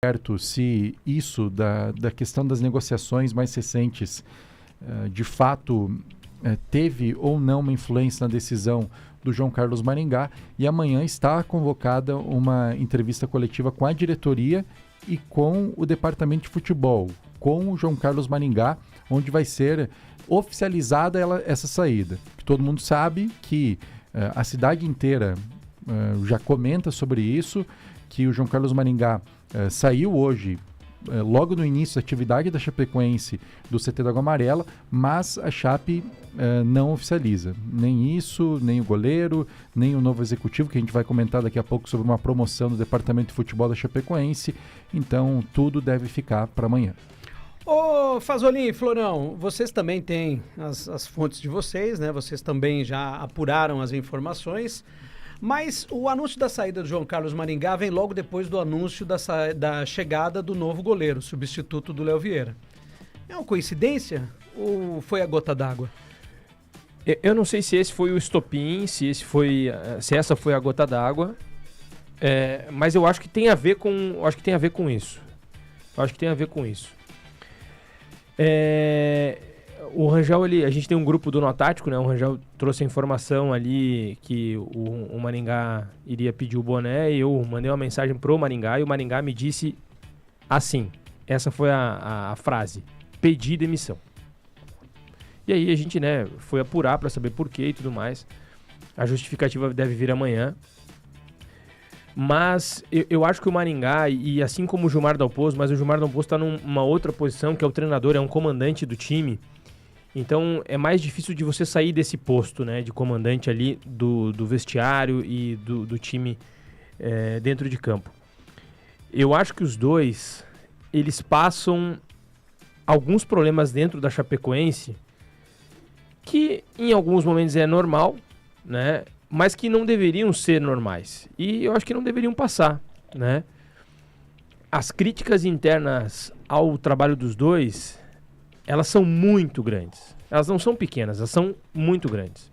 certo se isso da questão das negociações mais recentes de fato teve ou não uma influência na decisão do João Carlos Maringá, e amanhã está convocada uma entrevista coletiva com a diretoria e com o departamento de futebol, com o João Carlos Maringá, onde vai ser oficializada essa saída. Todo mundo sabe que a cidade inteira já comenta sobre isso, que o João Carlos Maringá saiu hoje, logo no início da atividade da Chapecoense do CT da Água Amarela, mas a Chape não oficializa. Nem isso, nem o goleiro, nem o novo executivo, que a gente vai comentar daqui a pouco sobre uma promoção do Departamento de Futebol da Chapecoense. Então, tudo deve ficar para amanhã. Ô, Fazolin e Florão, vocês também têm as fontes de vocês, né? Vocês também já apuraram as informações. Mas o anúncio da saída do João Carlos Maringá vem logo depois do anúncio da chegada do novo goleiro, substituto do Léo Vieira. É uma coincidência ou foi a gota d'água? Eu não sei se esse foi o estopim, se essa foi a gota d'água, mas eu acho que tem a ver com isso. O Rangel, a gente tem um grupo do Notático, né? O Rangel trouxe a informação ali que o Maringá iria pedir o boné, e eu mandei uma mensagem pro Maringá, e o Maringá me disse assim, essa foi a frase: pedir demissão. E aí a gente, né, foi apurar para saber por quê e tudo mais. A justificativa deve vir amanhã. Mas eu acho que o Maringá, e assim como o Gilmar Dalpozo, mas o Gilmar Dalpozo está numa outra posição, que é o treinador, é um comandante do time. Então é mais difícil de você sair desse posto, né, de comandante ali do vestiário e do time dentro de campo. Eu acho que os dois, eles passam alguns problemas dentro da Chapecoense que em alguns momentos é normal, né, mas que não deveriam ser normais. E eu acho que não deveriam passar, né? As críticas internas ao trabalho dos dois, elas são muito grandes. Elas não são pequenas, elas são muito grandes.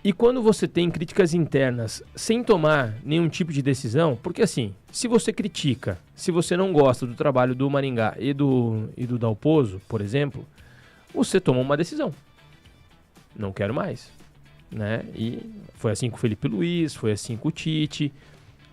E quando você tem críticas internas sem tomar nenhum tipo de decisão, porque assim, se você critica, se você não gosta do trabalho do Maringá e do Dalpozo, por exemplo, você toma uma decisão. Não quero mais, né? E foi assim com o Felipe Luiz, foi assim com o Tite,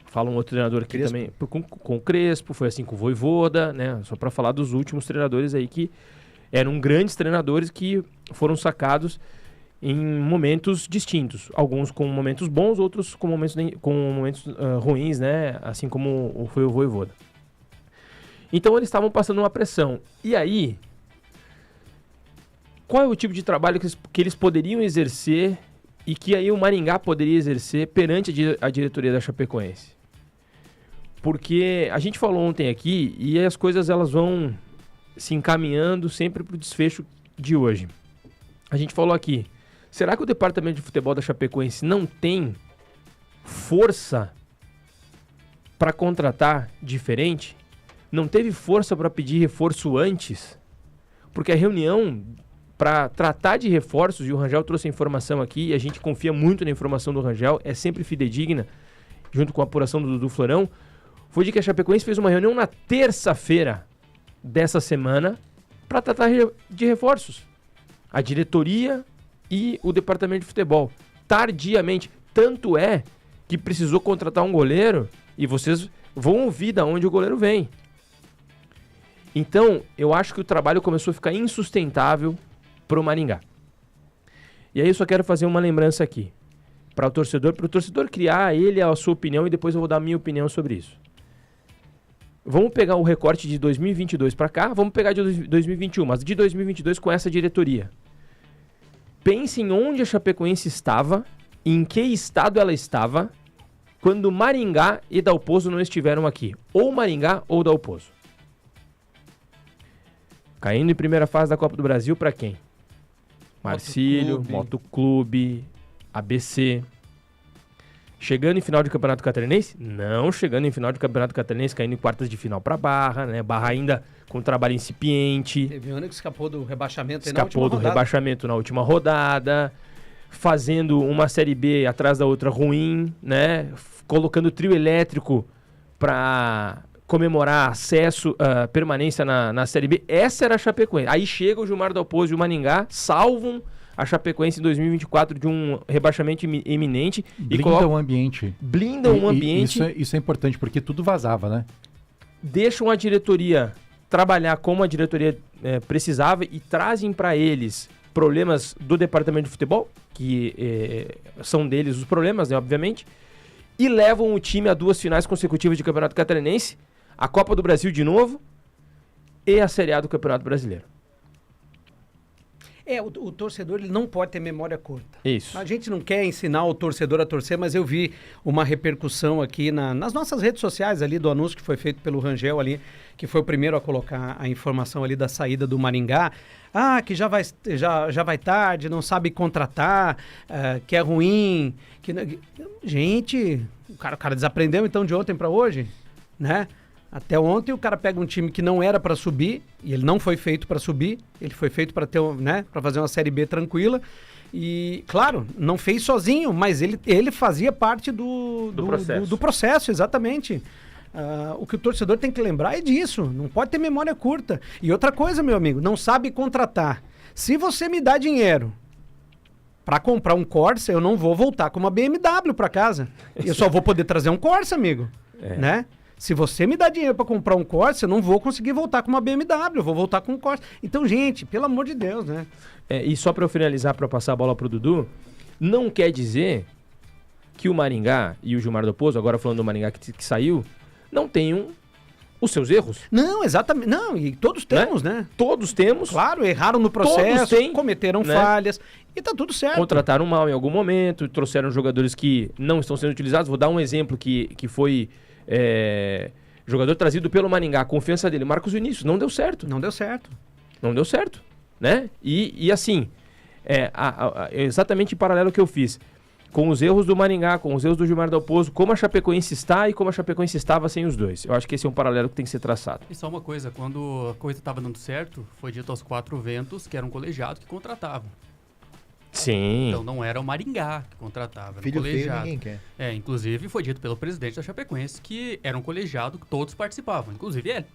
fala um outro treinador aqui Crespo. Também, com o Crespo, foi assim com o Vojvoda, né? Só para falar dos últimos treinadores aí que eram grandes treinadores que foram sacados em momentos distintos. Alguns com momentos bons, outros com momentos ruins, né? Assim como foi o Vojvoda. Então eles estavam passando uma pressão. E aí, qual é o tipo de trabalho que eles poderiam exercer e que aí o Maringá poderia exercer perante a diretoria da Chapecoense? Porque a gente falou ontem aqui e as coisas elas vão se encaminhando sempre para o desfecho de hoje. A gente falou aqui, será que o departamento de futebol da Chapecoense não tem força para contratar diferente? Não teve força para pedir reforço antes? Porque a reunião para tratar de reforços, e o Rangel trouxe a informação aqui, e a gente confia muito na informação do Rangel, é sempre fidedigna, junto com a apuração do Dudu Florão, foi de que a Chapecoense fez uma reunião na terça-feira dessa semana para tratar de reforços. A diretoria e o departamento de futebol. Tardiamente. Tanto é que precisou contratar um goleiro, e vocês vão ouvir de onde o goleiro vem. Então, eu acho que o trabalho começou a ficar insustentável para o Maringá. E aí eu só quero fazer uma lembrança aqui para o torcedor criar ele a sua opinião, e depois eu vou dar a minha opinião sobre isso. Vamos pegar o recorte de 2022 para cá, vamos pegar de 2021, mas de 2022 com essa diretoria. Pense em onde a Chapecoense estava, em que estado ela estava, quando Maringá e Dalpozo não estiveram aqui. Ou Maringá ou Dalpozo. Caindo em primeira fase da Copa do Brasil para quem? Marcílio, Motoclube, ABC. Chegando em final de Campeonato Catarinense? Não chegando em final de Campeonato Catarinense, caindo em quartas de final para Barra, né? Barra ainda com trabalho incipiente. Teve um ano que escapou do rebaixamento rebaixamento na última rodada, fazendo uma Série B atrás da outra ruim, né? Colocando trio elétrico para comemorar acesso, permanência na Série B. Essa era a Chapecoense. Aí chega o Gilmar Dalpozo e o Maringá, salvam a Chapecoense em 2024 de um rebaixamento iminente. Blindam o ambiente. Blindam o ambiente. Isso é importante, porque tudo vazava, né? Deixam a diretoria trabalhar como a diretoria precisava e trazem para eles problemas do departamento de futebol, que são deles os problemas, né, obviamente, e levam o time a 2 finais consecutivas de Campeonato Catarinense, a Copa do Brasil de novo e a Série A do Campeonato Brasileiro. O torcedor ele não pode ter memória curta. Isso. A gente não quer ensinar o torcedor a torcer, mas eu vi uma repercussão aqui nas nossas redes sociais ali do anúncio que foi feito pelo Rangel ali, que foi o primeiro a colocar a informação ali da saída do Maringá. Que já vai tarde, não sabe contratar, que é ruim. Gente, o cara desaprendeu então de ontem para hoje, né? Até ontem o cara pega um time que não era para subir, e ele não foi feito para subir, ele foi feito para ter, né, para fazer uma Série B tranquila. E, claro, não fez sozinho, mas ele fazia parte do processo, exatamente. O que o torcedor tem que lembrar é disso, não pode ter memória curta. E outra coisa, meu amigo, não sabe contratar. Se você me dá dinheiro para comprar um Corsa, eu não vou voltar com uma BMW para casa. Eu só vou poder trazer um Corsa, amigo, né? Se você me dá dinheiro para comprar um Corsa, eu não vou conseguir voltar com uma BMW, eu vou voltar com um Corsa. Então, gente, pelo amor de Deus, né? E só para eu finalizar, para passar a bola pro Dudu, não quer dizer que o Maringá e o Gilmar Dalpozo, agora falando do Maringá que saiu, não tenham os seus erros. Não, exatamente. Não, e todos temos, né? Todos temos. Claro, erraram no processo, cometeram falhas e tá tudo certo. Contrataram mal em algum momento, trouxeram jogadores que não estão sendo utilizados. Vou dar um exemplo que foi jogador trazido pelo Maringá, a confiança dele, Marcos Vinícius, não deu certo. Não deu certo. Não deu certo, né? E assim, exatamente em paralelo ao que eu fiz, com os erros do Maringá, com os erros do Gilmar Dalpozo, como a Chapecoense está e como a Chapecoense estava sem os dois. Eu acho que esse é um paralelo que tem que ser traçado. E só uma coisa, quando a coisa estava dando certo, foi dito aos 4 ventos que era um colegiado que contratava. Sim. Então não era o Maringá que contratava, era um Filho colegiado. feio ninguém quer. Inclusive foi dito pelo presidente da Chapecoense que era um colegiado que todos participavam, inclusive ele.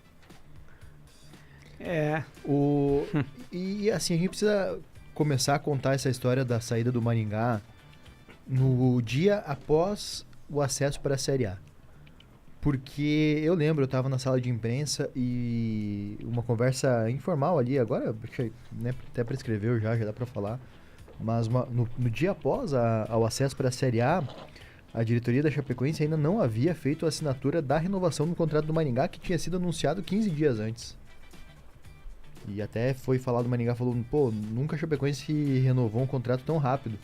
E assim, a gente precisa começar a contar essa história da saída do Maringá no dia após o acesso para a Série A. Porque eu lembro, eu estava na sala de imprensa e uma conversa informal ali, agora né, até prescreveu já dá para falar, mas no dia após ao acesso para a Série A, a diretoria da Chapecoense ainda não havia feito a assinatura da renovação do contrato do Maringá, que tinha sido anunciado 15 dias antes. E até foi falado, o Maringá falou, nunca a Chapecoense renovou um contrato tão rápido.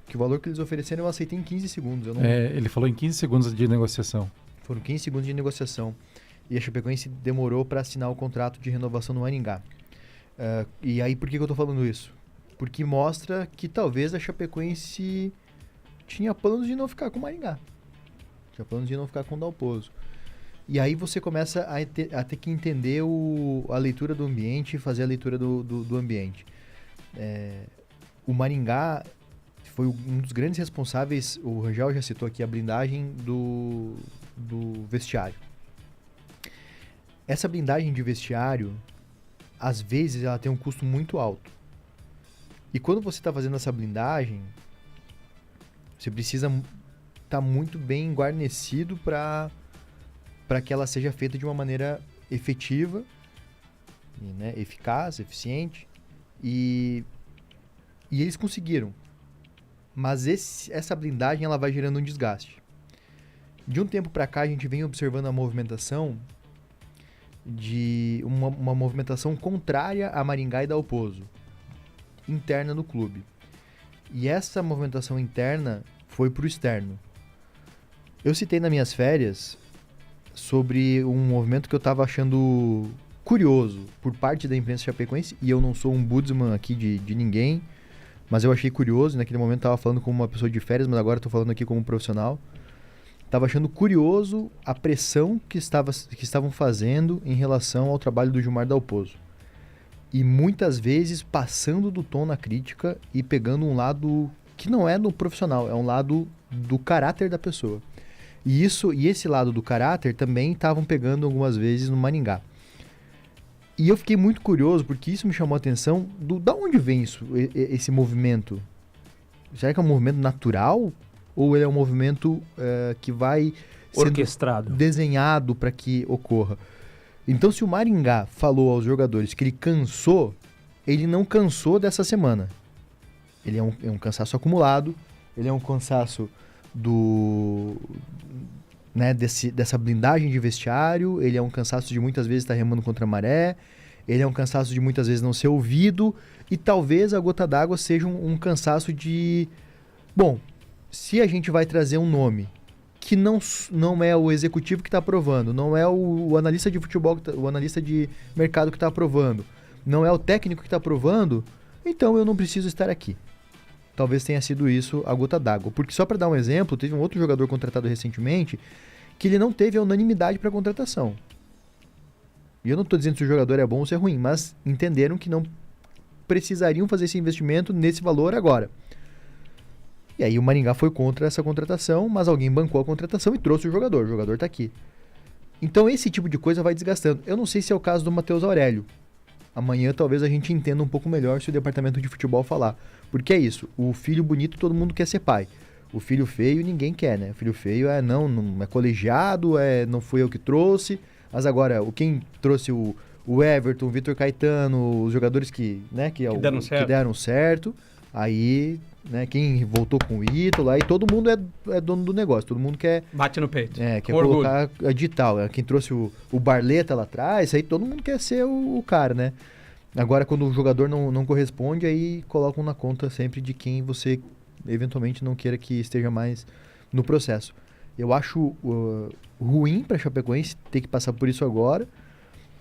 Que o valor que eles ofereceram eu aceitei em 15 segundos. Ele falou em 15 segundos de negociação. Foram 15 segundos de negociação. E a Chapecoense demorou para assinar o contrato de renovação no Maringá. E aí, por que eu tô falando isso? Porque mostra que talvez a Chapecoense tinha planos de não ficar com o Maringá. Tinha planos de não ficar com o Dalpozo. E aí você começa a ter que entender a leitura do ambiente e fazer a leitura do ambiente. O Maringá foi um dos grandes responsáveis, o Rangel já citou aqui, a blindagem do vestiário. Essa blindagem de vestiário, às vezes, ela tem um custo muito alto. E quando você está fazendo essa blindagem, você precisa estar muito bem guarnecido para que ela seja feita de uma maneira efetiva, né, eficaz, eficiente. E eles conseguiram. Mas essa blindagem ela vai gerando um desgaste. De um tempo para cá, a gente vem observando a movimentação de uma movimentação contrária a Maringá e Dalpozo, interna no clube. E essa movimentação interna foi para o externo. Eu citei nas minhas férias sobre um movimento que eu estava achando curioso por parte da imprensa chapecoense, e eu não sou um ombudsman aqui de ninguém, mas eu achei curioso, naquele momento estava falando como uma pessoa de férias, mas agora estou falando aqui como um profissional. Estava achando curioso a pressão que estavam fazendo em relação ao trabalho do Gilmar Dalpozo. E muitas vezes passando do tom na crítica e pegando um lado que não é no profissional, é um lado do caráter da pessoa. E esse lado do caráter também estavam pegando algumas vezes no Maringá. E eu fiquei muito curioso, porque isso me chamou a atenção, da onde vem isso, esse movimento? Será que é um movimento natural? Ou ele é um movimento que vai sendo Orquestrado. desenhado para que ocorra? Então, se o Maringá falou aos jogadores que ele cansou, ele não cansou dessa semana. Ele é um cansaço acumulado, ele é um cansaço dessa blindagem de vestiário, ele é um cansaço de muitas vezes estar remando contra a maré, ele é um cansaço de muitas vezes não ser ouvido, e talvez a gota d'água seja um cansaço de... Bom, se a gente vai trazer um nome que não é o executivo que está aprovando, não é o analista de futebol, o analista de mercado que está aprovando, não é o técnico que está aprovando, então eu não preciso estar aqui. Talvez tenha sido isso a gota d'água. Porque só para dar um exemplo, teve um outro jogador contratado recentemente que ele não teve a unanimidade para a contratação. E eu não estou dizendo se o jogador é bom ou se é ruim, mas entenderam que não precisariam fazer esse investimento nesse valor agora. E aí o Maringá foi contra essa contratação, mas alguém bancou a contratação e trouxe o jogador está aqui. Então esse tipo de coisa vai desgastando. Eu não sei se é o caso do Matheus Aurélio. Amanhã talvez a gente entenda um pouco melhor se o departamento de futebol falar. Porque é isso, o filho bonito todo mundo quer ser pai. O filho feio ninguém quer, né? O filho feio não é colegiado, não foi eu que trouxe. Mas agora, quem trouxe o Everton, o Vitor Caetano, os jogadores que deram certo, aí, né, quem voltou com o Ítalo, aí todo mundo é dono do negócio, todo mundo quer... Bate no peito. Quer colocar a digital. Quem trouxe o Barleta lá atrás, aí todo mundo quer ser o cara, né? Agora, quando o jogador não corresponde, aí colocam na conta sempre de quem você eventualmente não queira que esteja mais no processo. Eu acho ruim para a Chapecoense ter que passar por isso agora.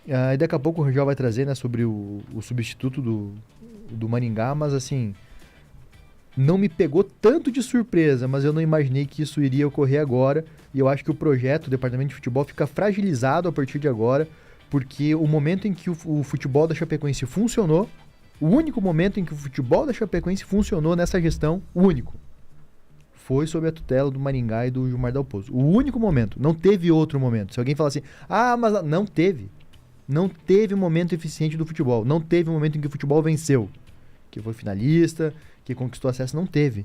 E daqui a pouco o Rangel vai trazer, né, sobre o substituto do Maringá, mas assim, não me pegou tanto de surpresa, mas eu não imaginei que isso iria ocorrer agora. E eu acho que o projeto, o departamento de futebol, fica fragilizado a partir de agora, porque o momento em que o futebol da Chapecoense funcionou, o único momento em que o futebol da Chapecoense funcionou nessa gestão, o único, foi sob a tutela do Maringá e do Gilmar Dalpozo. O único momento. Não teve outro momento. Se alguém falar assim, mas não teve. Não teve um momento eficiente do futebol. Não teve um momento em que o futebol venceu. Que foi finalista, que conquistou acesso. Não teve.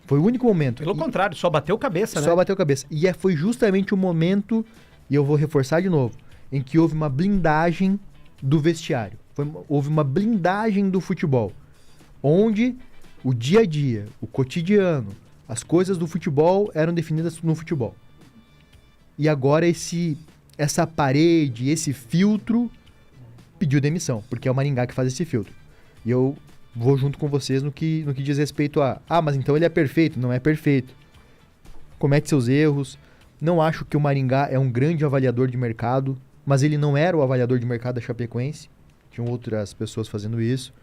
Foi o único momento. Pelo contrário, só bateu cabeça, né? Só bateu cabeça. E foi justamente o momento, e eu vou reforçar de novo, em que houve uma blindagem do vestiário. Houve uma blindagem do futebol. Onde o dia a dia, o cotidiano, as coisas do futebol eram definidas no futebol. E agora essa parede, esse filtro pediu demissão, porque é o Maringá que faz esse filtro. E eu vou junto com vocês no que diz respeito mas então ele é perfeito. Não é perfeito. Comete seus erros. Não acho que o Maringá é um grande avaliador de mercado, mas ele não era o avaliador de mercado da Chapecoense. Tinham outras pessoas fazendo isso.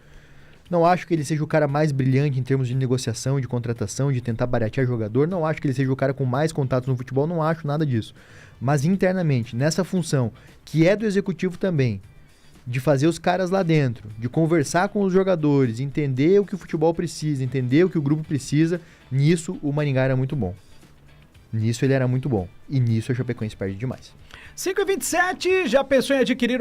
Não acho que ele seja o cara mais brilhante em termos de negociação, de contratação, de tentar baratear jogador. Não acho que ele seja o cara com mais contatos no futebol. Não acho nada disso. Mas internamente, nessa função, que é do executivo também, de fazer os caras lá dentro, de conversar com os jogadores, entender o que o futebol precisa, entender o que o grupo precisa, nisso o Maringá era muito bom. Nisso ele era muito bom. E nisso a Chapecoense perde demais. 5h27, já pensou em adquirir